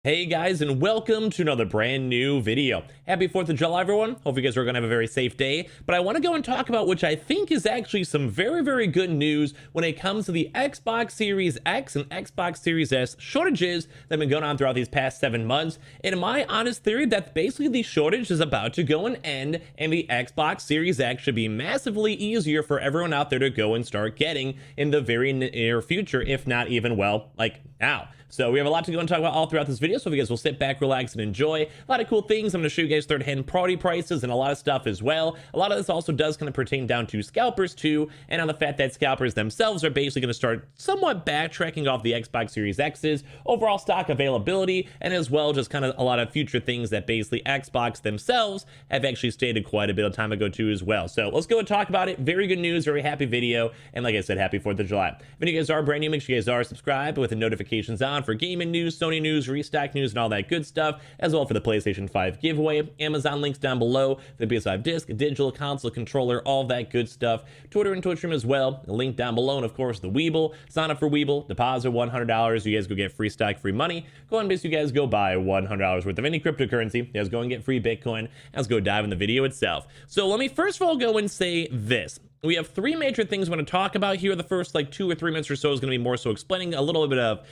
Hey guys, and welcome to another brand new video. Happy 4th of July, everyone. Hope you guys are going to have a very safe day. But I want to go and talk about which I think is actually some very good news when it comes to the Xbox Series X and Xbox Series S shortages that have been going on throughout these past 7 months. And my honest theory that basically the shortage is about to go and end, and the Xbox Series X should be massively easier for everyone out there to go and start getting in the very near future, if not even, well, like now. So we have a lot to go and talk about all throughout this video, so if you guys will sit back, relax, and enjoy. A lot of cool things. I'm going to show you guys third-hand party prices and a lot of stuff as well. A lot of this also does kind of pertain down to scalpers too, and on the fact that scalpers themselves are basically going to start somewhat backtracking off the Xbox Series X's overall stock availability, and as well just kind of a lot of future things that basically Xbox themselves have actually stated quite a bit of time ago too as well. So let's go and talk about it. Very good news, very happy video, and like I said, happy 4th of July. If you guys are brand new, make sure you guys are subscribed with the notifications on for gaming news, Sony news, restock news, and all that good stuff, as well for the PlayStation 5 giveaway. Amazon links down below for the PS5 disc, digital console controller, all that good stuff. Twitter and Twitch stream as well, a link down below, and of course the Weeble. Sign up for Weeble, deposit $100, you guys go get free stock, free money. Go on, basically you guys go buy $100 worth of any cryptocurrency. You guys go and get free Bitcoin. Let's go dive in the video itself. So let me first of all go and say this. We have 3 major things I want to talk about here. The first 2 or 3 minutes or so is going to be more so explaining a little bit of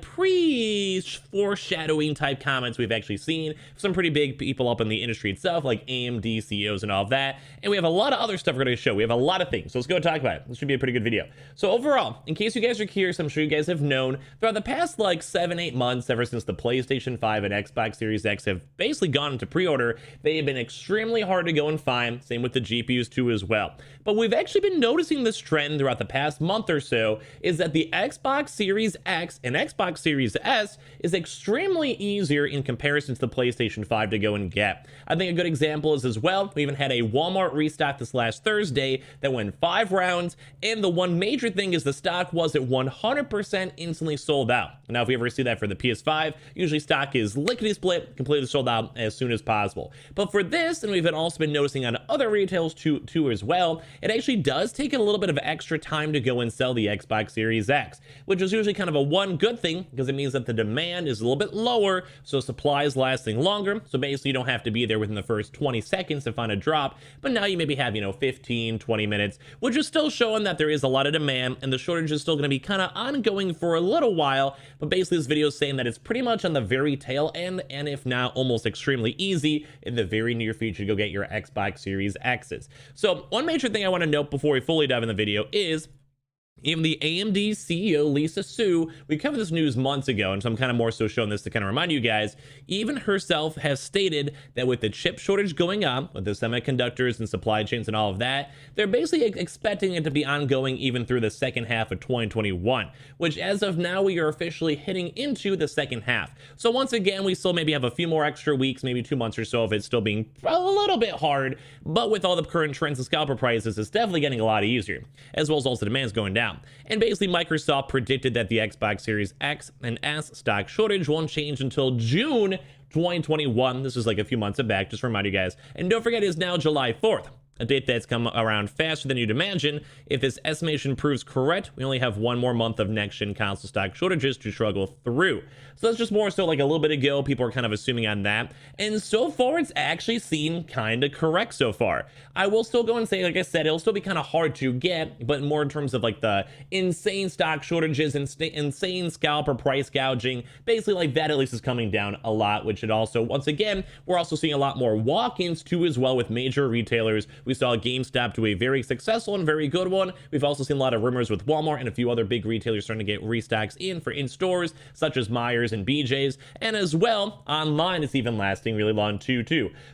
pre-foreshadowing type comments we've actually seen. Some pretty big people up in the industry itself, like AMD CEOs and all of that. And we have a lot of other stuff we're going to show. We have a lot of things. So let's go talk about it. This should be a pretty good video. So overall, in case you guys are curious, I'm sure you guys have known throughout the past 7-8 months, ever since the PlayStation 5 and Xbox Series X have basically gone into pre-order, they have been extremely hard to go and find. Same with the GPUs too as well. But we've actually been noticing this trend throughout the past month or so, is that the Xbox Series X and Xbox Series S is extremely easier in comparison to the PlayStation 5 to go and get. I think a good example is as well, we even had a Walmart restock this last Thursday that went 5 rounds, and the one major thing is the stock was at 100% instantly sold out. Now if we ever see that for the PS5, usually stock is lickety split, completely sold out as soon as possible. But for this, and we've also been noticing on other retails too as well, it actually does take a little bit of extra time to go and sell the Xbox Series X, which is usually kind of a one good thing because it means that the demand is a little bit lower, so supply is lasting longer. So basically you don't have to be there within the first 20 seconds to find a drop, but now you maybe have 15 20 minutes, which is still showing that there is a lot of demand, and the shortage is still going to be kind of ongoing for a little while. But basically this video is saying that it's pretty much on the very tail end, and if not almost extremely easy in the very near future to go get your Xbox Series X's. So one major thing I want to note before we fully dive in the video is even the AMD CEO, Lisa Su, we covered this news months ago, and so I'm kind of more so showing this to kind of remind you guys, even herself has stated that with the chip shortage going on, with the semiconductors and supply chains and all of that, they're basically expecting it to be ongoing even through the second half of 2021, which as of now, we are officially hitting into the second half. So once again, we still maybe have a few more extra weeks, maybe 2 months or so of it still being a little bit hard, but with all the current trends and scalper prices, it's definitely getting a lot easier, as well as also demand's going down. And basically Microsoft predicted that the Xbox Series X and S stock shortage won't change until June 2021. This is a few months back, just to remind you guys. And don't forget, it is now July 4th. A date that's come around faster than you'd imagine. If this estimation proves correct, we only have 1 more month of next-gen console stock shortages to struggle through. So that's just more so a little bit ago. People are kind of assuming on that. And so far, it's actually seemed kind of correct so far. I will still go and say, like I said, it'll still be kind of hard to get, but more in terms of the insane stock shortages and insane scalper price gouging, basically that at least is coming down a lot, which it also, once again, we're also seeing a lot more walk-ins too as well with major retailers. We saw GameStop do a very successful and very good one. We've also seen a lot of rumors with Walmart and a few other big retailers starting to get restocks in for in-stores, such as Myers and BJ's, and as well, online it's even lasting really long too.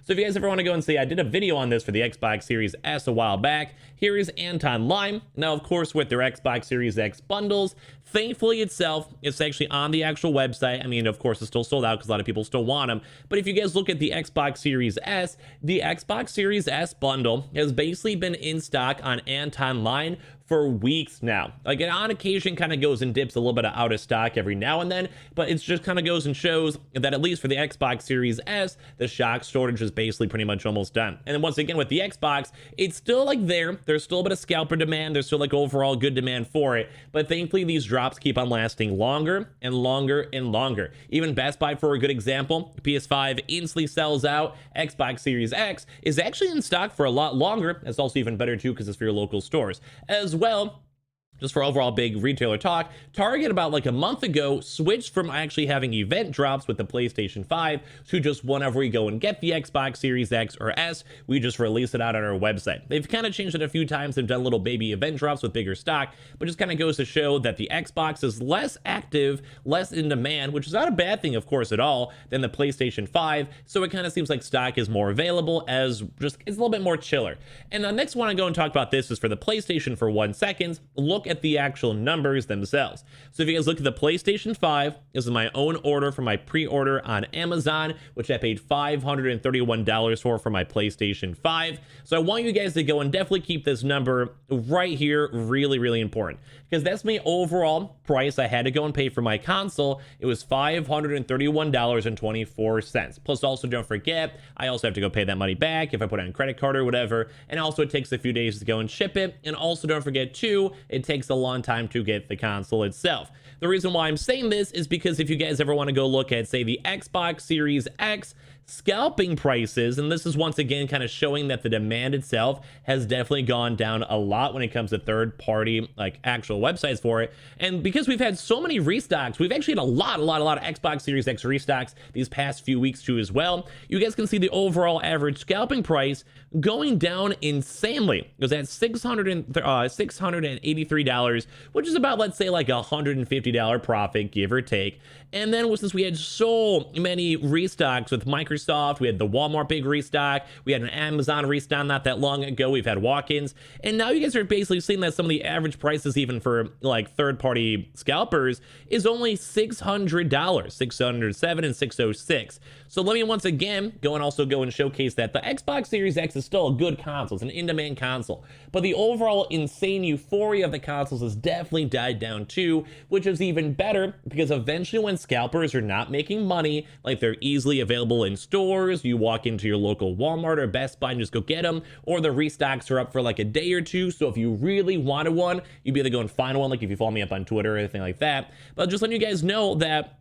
So if you guys ever want to go and say, I did a video on this for the Xbox Series S a while back, here is Anton Lime. Now, of course, with their Xbox Series X bundles, thankfully itself, it's actually on the actual website. I mean, of course, it's still sold out because a lot of people still want them. But if you guys look at the Xbox Series S, the Xbox Series S bundle has basically been in stock on Anton Line for weeks now. Like, it on occasion kind of goes and dips a little bit out of stock every now and then, but it just kind of goes and shows that at least for the Xbox Series S, the shock shortage is basically pretty much almost done. And then once again with the Xbox, it's still like there's still a bit of scalper demand, there's still like overall good demand for it, but thankfully these drops keep on lasting longer and longer and longer. Even Best Buy, for a good example, PS5 instantly sells out. Xbox Series X is actually in stock for a lot longer. It's also even better too because it's for your local stores as well. Just for overall big retailer talk, Target about like a month ago switched from actually having event drops with the PlayStation 5 to just whenever we go and get the Xbox Series X or S, we just release it out on our website. They've kind of changed it a few times. They've done little baby event drops with bigger stock, but just kind of goes to show that the Xbox is less active, less in demand, which is not a bad thing, of course, at all, than the PlayStation 5. So it kind of seems like stock is more available, as just it's a little bit more chiller. And the next one I go and talk about this is for the PlayStation for 1 second. Look at the actual numbers themselves. So if you guys look at the PlayStation 5, this is my own order for my pre-order on Amazon, which I paid $531 for my PlayStation 5. So I want you guys to go and definitely keep this number right here, really, really important, because that's my overall price I had to go and pay for my console. It was $531.24. Plus, also don't forget, I also have to go pay that money back if I put it on credit card or whatever. And also it takes a few days to go and ship it. And also don't forget too, it takes a long time to get the console itself. The reason why I'm saying this is because if you guys ever want to go look at, say, the Xbox Series X scalping prices, and this is once again kind of showing that the demand itself has definitely gone down a lot when it comes to third-party like actual websites for it. And because we've had so many restocks, we've actually had a lot of Xbox Series X restocks these past few weeks too as well. You guys can see the overall average scalping price going down insanely. It was at $683, which is about, let's say, like a $150 profit, give or take. And then since we had so many restocks with Microsoft, we had the Walmart big restock, we had an Amazon restock not that long ago, we've had walk-ins, and now you guys are basically seeing that some of the average prices even for like third-party scalpers is only $600, $607 and $606. So let me once again go and showcase that the Xbox Series X is still a good console. It's an in-demand console, but the overall insane euphoria of the consoles has definitely died down too, which is even better because eventually when scalpers are not making money, like they're easily available in stores, you walk into your local Walmart or Best Buy and just go get them, or the restocks are up for like a day or two. So if you really wanted one, you'd be able to go and find one, like if you follow me up on Twitter or anything like that. But just letting you guys know that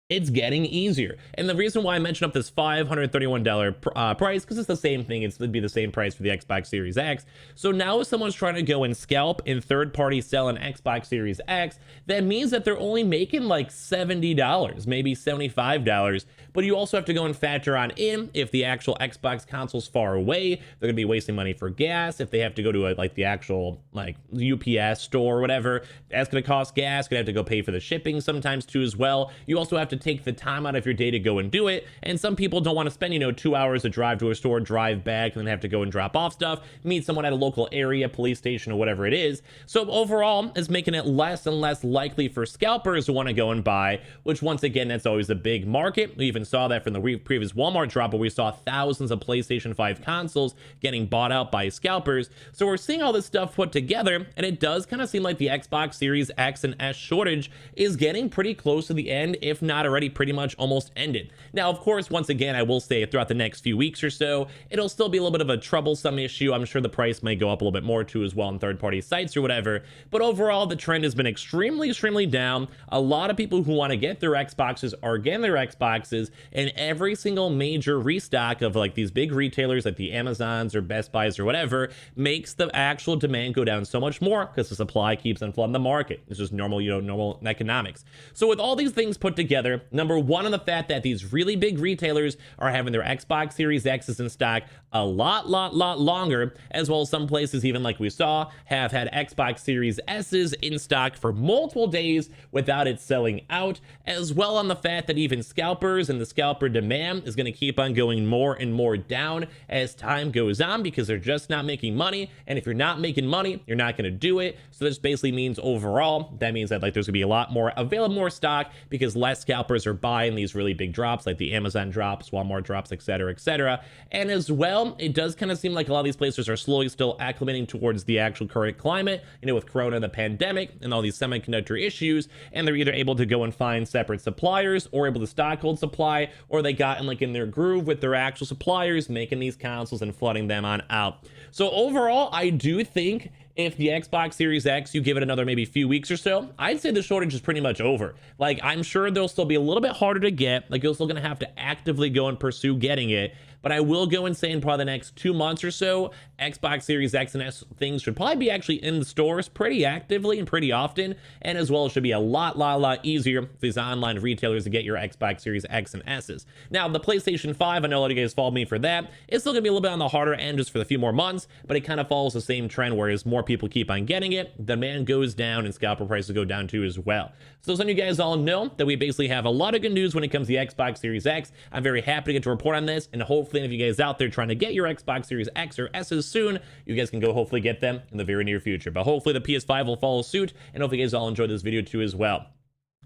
it's getting easier. And the reason why I mentioned up this $531 price, because it's the same thing, it'd be the same price for the Xbox Series X. So now if someone's trying to go and scalp and third-party sell an Xbox Series X, that means that they're only making like $70, maybe $75. But you also have to go and factor on in if the actual Xbox console's far away, they're gonna be wasting money for gas. If they have to go to like the actual like UPS store or whatever, that's gonna cost gas, gonna have to go pay for the shipping sometimes too as well. You also have to take the time out of your day to go and do it, and some people don't want to spend 2 hours to drive to a store, drive back, and then have to go and drop off stuff, meet someone at a local area, police station, or whatever it is. So overall, it's making it less and less likely for scalpers to want to go and buy, which once again, that's always a big market. We even saw that from the previous Walmart drop, where we saw thousands of PlayStation 5 consoles getting bought out by scalpers. So we're seeing all this stuff put together, and it does kind of seem like the Xbox Series X and S shortage is getting pretty close to the end, if not already pretty much almost ended. Now, of course, once again, I will say throughout the next few weeks or so, it'll still be a little bit of a troublesome issue. I'm sure the price may go up a little bit more too as well on third-party sites or whatever, but overall, the trend has been extremely down. A lot of people who want to get their Xboxes are getting their Xboxes, and every single major restock of like these big retailers like the Amazons or Best Buys or whatever makes the actual demand go down so much more because the supply keeps on flooding the market. It's just normal, normal economics. So with all these things put together, number one, on the fact that these really big retailers are having their Xbox Series X's in stock a lot longer, as well as some places, even like we saw, have had Xbox Series S's in stock for multiple days without it selling out, as well on the fact that even scalpers and the scalper demand is going to keep on going more and more down as time goes on because they're just not making money. And if you're not making money, you're not going to do it. So this basically means overall, that means that like there's going to be a lot more available, more stock, because less scalpers shoppers are buying these really big drops, like the Amazon drops, Walmart drops, etc., etc. And as well, it does kind of seem like a lot of these places are slowly still acclimating towards the actual current climate, with Corona, the pandemic, and all these semiconductor issues, and they're either able to go and find separate suppliers or able to stockhold supply, or they got in their groove with their actual suppliers, making these consoles and flooding them on out. So overall, I do think if the Xbox Series X, you give it another maybe few weeks or so, I'd say the shortage is pretty much over. I'm sure they'll still be a little bit harder to get. You're still gonna have to actively go and pursue getting it. But I will go and say in probably the next 2 months or so, Xbox Series X and S things should probably be actually in the stores pretty actively and pretty often. And as well, it should be a lot easier for these online retailers to get your Xbox Series X and S's. Now, the PlayStation 5, I know a lot of you guys followed me for that. It's still gonna be a little bit on the harder end just for a few more months, but it kind of follows the same trend, whereas more people keep on getting it, demand goes down and scalper prices go down too as well. So some of you guys all know that we basically have a lot of good news when it comes to the Xbox Series X. I'm very happy to get to report on this, and hopefully if you guys out there trying to get your Xbox Series X or S's soon, you guys can go hopefully get them in the very near future. But hopefully the PS5 will follow suit, and hopefully you guys all enjoyed this video too as well.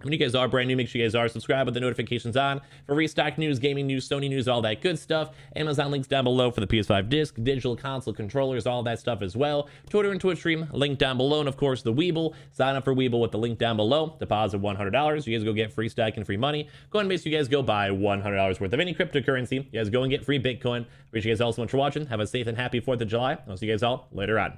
When you guys are brand new, make sure you guys are subscribed with the notifications on for restock news, gaming news, Sony news, all that good stuff. Amazon links down below for the PS5 disc, digital console controllers, all that stuff as well. Twitter and Twitch stream, link down below. And of course, the Weeble. Sign up for Weeble with the link down below. Deposit $100. You guys go get free stack and free money. Go ahead and basically you guys go buy $100 worth of any cryptocurrency. You guys go and get free Bitcoin. Appreciate you guys all so much for watching. Have a safe and happy 4th of July. I'll see you guys all later on.